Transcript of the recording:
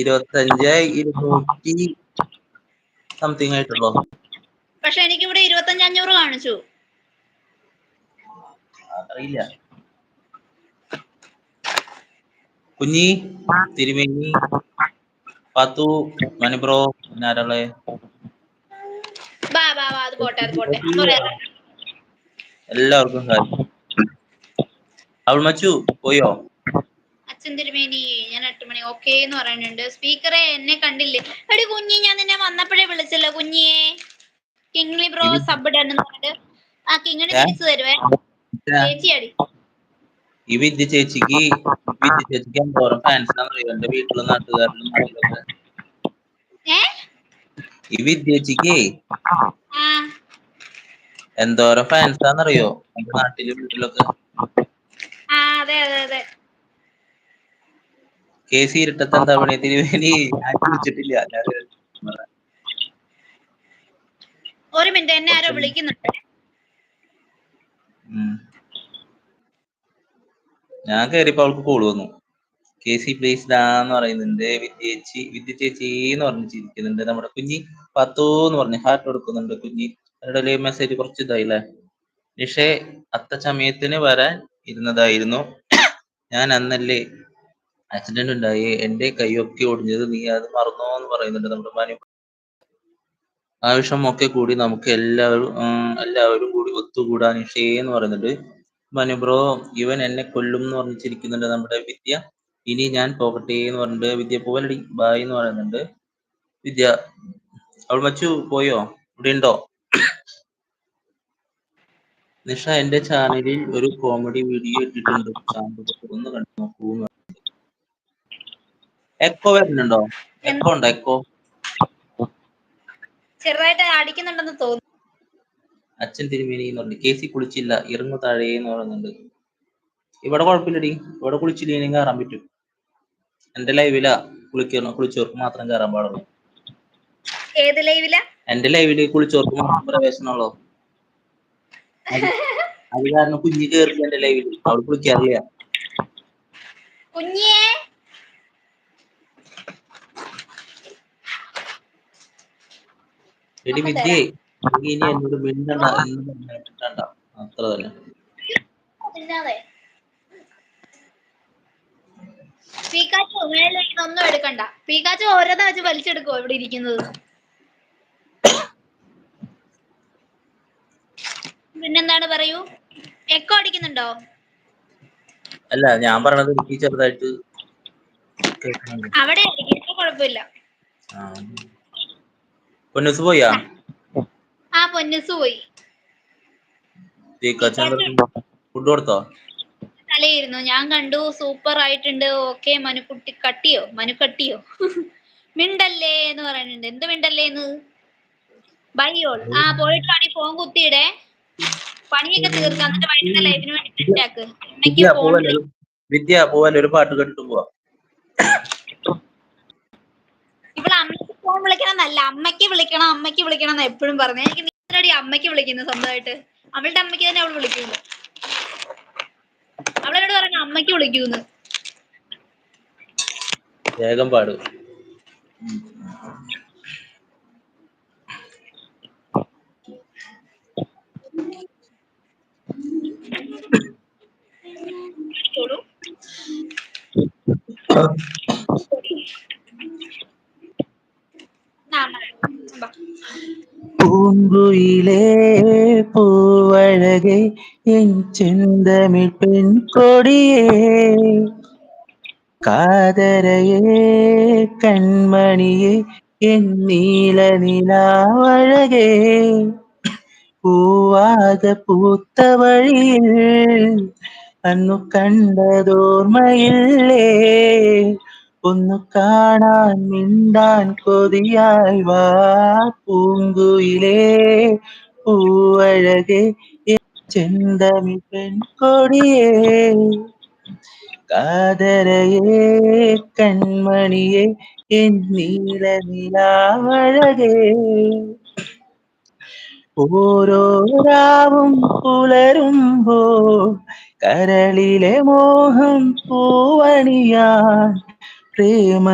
25 200 something ആയിട്ടുള്ളൂ. പക്ഷെ എനിക്ക് ഇവിടെ 25,500 കാണിച്ചു. അറിയില്ല. കുഞ്ഞി, തിരുമേനി, പാത്തു, മണിബ്രോ, ആരാളെ? അത് പോട്ടെ. എല്ലാവർക്കും ഹായ്. അവൾ മച്ചു പോയോ? അച്ഛൻ തിരുമേനി ഞാൻ 8 മണി ഓക്കേ എന്ന് പറയുന്നുണ്ട്. സ്പീക്കറെ എന്നെ കണ്ടില്ലേ? എടി കുഞ്ഞി, ഞാൻ നിന്നെ വന്നപ്പോഴേ വിളിച്ചല്ലോ കുഞ്ഞിയെ. കിങ്ലി ബ്രോ സബ് ഇടാന്ന് പറഞ്ഞിട്ട് ആ കിങ്ങിന് തിരിച്ചു തരുവേ. ചേച്ചിയടി ഈ വിദ്യ ചേച്ചിക്ക് എന്തോരം ഫാൻസ് ആണെന്നറിയോ? എന്റെ വീട്ടിലും നാട്ടുകാരിലും നാട്ടിലൊക്കെ. ഈ വിദ്യേച്ചിക്ക് എന്തോരം ഫാൻസ് ആണെന്നറിയോ? എന്റെ നാട്ടിലും വീട്ടിലൊക്കെ. അതെ. കേസി ഇരുട്ടത്ത് എന്താ പണി? തിരുവേനി ഞാൻ വിളിച്ചിട്ടില്ല. ഒരു മിനിറ്റ്, എന്നെ ആരോ വിളിക്കുന്നുണ്ട്. ഞാൻ കേറിയപ്പോ അവൾക്ക് കോള് വന്നു. കേസി പ്ലീസ് എന്ന് പറയുന്നുണ്ട്. വിദ്യ ചേച്ചി എന്ന് പറഞ്ഞ് ചിരിക്കുന്നുണ്ട്. നമ്മുടെ കുഞ്ഞി 10 എന്ന് പറഞ്ഞ് ഹാർട്ട് കൊടുക്കുന്നുണ്ട്. കുഞ്ഞി അവരുടെ മെസ്സേജ് കുറച്ച് ഇതായില്ലേ. നിഷേ അത്തച്ചമയത്തിന് വരാൻ ഇരുന്നതായിരുന്നു. ഞാൻ അന്നല്ലേ ആക്സിഡന്റ് ഉണ്ടായി, എന്റെ കൈയൊക്കെ ഒടിഞ്ഞത്, നീ അത് മറന്നോ എന്ന് പറയുന്നുണ്ട് നമ്മുടെ മനു. ആവശ്യം ഒക്കെ കൂടി നമുക്ക് എല്ലാവരും കൂടി ഒത്തുകൂടാ നിഷേ എന്ന് പറയുന്നുണ്ട് മനു ബ്രോ. ഇവൻ എന്നെ കൊല്ലും എന്ന് പറഞ്ഞിരിക്കുന്നുണ്ട് നമ്മുടെ വിദ്യ. ഇനി ഞാൻ പോകട്ടെ എന്ന് പറഞ്ഞിട്ട് വിദ്യ പോവലടി ബായ് എന്ന് പറയുന്നുണ്ട് വിദ്യ. അവൾ മച്ചു പോയോ? ഇവിടെ ഉണ്ടോ? നിഷ എന്റെ ചാനലിൽ ഒരു കോമഡി വീഡിയോ ഇട്ടിട്ടുണ്ട്, ഒന്ന് കണ്ടു നോക്കൂ. എക്കോ വരുന്നുണ്ടോ? എക്കോ ഉണ്ടോ? എക്കോ ചെറുതായിട്ട് അടിക്കുന്നുണ്ടെന്ന് തോന്നുന്നു. അച്ഛൻ തിരുമേനി എന്ന് പറഞ്ഞു. കേസി കുളിച്ചില്ല, ഇറങ്ങു താഴെ എന്ന് പറയുന്നുണ്ട്. ഇവിടെ കുഴപ്പമില്ലടി, ഇവിടെ കുളിച്ചില്ലെങ്കിൽ കയറാൻ പറ്റും. എന്റെ ലൈവിലാ കുളിച്ചവർക്ക് മാത്രം കയറാൻ പാടുള്ളൂ. ഏത് ലൈവിലാ? എന്റെ ലൈവില് കുളിച്ചവർക്ക് മാത്രം പ്രവേശനമുള്ളൂ. അത് കാരണം കുഞ്ഞി കയറില്ല എന്റെ ലൈവില്, അവിടെ കുളിക്കാറില്ല. കുഞ്ഞിയെ എടി വിദ്യേ, ഇനി എന്നോട് മിണ്ടണ്ട എന്ന് പറഞ്ഞിട്ടുണ്ട. അത്ര തന്നെ. പീക്കാച്ചു ഒന്നും എടുക്കണ്ട. പീക്കാച്ചു ഓരോന്നാ വെച്ച് വലിച്ചെടുക്കോ ഇവിടെ ഇരിക്കുന്നത്? പിന്നെന്താണ് പറയൂ. എക്കോ അടിക്കുന്നുണ്ടോ? അല്ല, ഞാൻ പറഞ്ഞത് എനിക്ക് ചെറുതായിട്ട് അവിടെ കുഴപ്പമില്ല. പൊന്നൂസ് പോയാ? പൊന്നൂസ് പോയി. ഫുഡ് കൊടുത്തോ? തലയിരുന്നു ഞാൻ കണ്ടു. സൂപ്പർ ആയിട്ടുണ്ട്. ഓക്കെ മനുക്കുട്ടി കട്ടിയോ മിണ്ടല്ലേ എന്ന് പറയുന്നുണ്ട്. എന്ത് മിണ്ടല്ലേന്ന്? ബൈയോൾ പോയിട്ടാണ് ഫോൺ കുത്തിയിടേ. പണിയൊക്കെ തീർക്കാം, എന്നിട്ട് വൈകിട്ട് ലൈവിന് വേണ്ടി സെറ്റാക്ക്. വിദ്യ പോവാൻ ഒരു പാട്ട് കേട്ടിട്ട് പോവാ. ഇവിടെ അമ്മയ്ക്ക് ഫോൺ വിളിക്കണമെന്നല്ല, അമ്മയ്ക്ക് വിളിക്കണം എന്ന് എപ്പോഴും പറഞ്ഞു. എനിക്ക് നീ അമ്മയ്ക്ക് വിളിക്കുന്നു സ്വന്തമായിട്ട്. അവളുടെ അമ്മയ്ക്ക് തന്നെ അവൾ വിളിക്കുന്നു. അവളോട് പറഞ്ഞു അമ്മയ്ക്ക് വിളിക്കൂന്ന്. വേഗം പാടും. പൂങ്കുയിലേ പൂവഴകേ എൻ ചെന്തമിഴ് പെൺകൊടിയേ, കാതരയേ കൺമണിയേ എൻ നീല നിലാവഴകേ, പൂവാക പൂത്ത വഴിയിൽ അന്നു കണ്ടതോർമ്മയില്ലേ, ഒന്നു കാണാൻ മിണ്ടാൻ കൊതിയായി വാ പൂങ്കുയിലേ പൂവഴകേ ചെന്തമിഴ് പെൺകൊടിയേ, കാതരയേ കൺമണിയേ എൻ നീല നിലാവഴകേ, ഓരോ രാവും പുലരുമ്പോൾ കരളിലെ മോഹം പൂവണിയാൻ പ്രേമ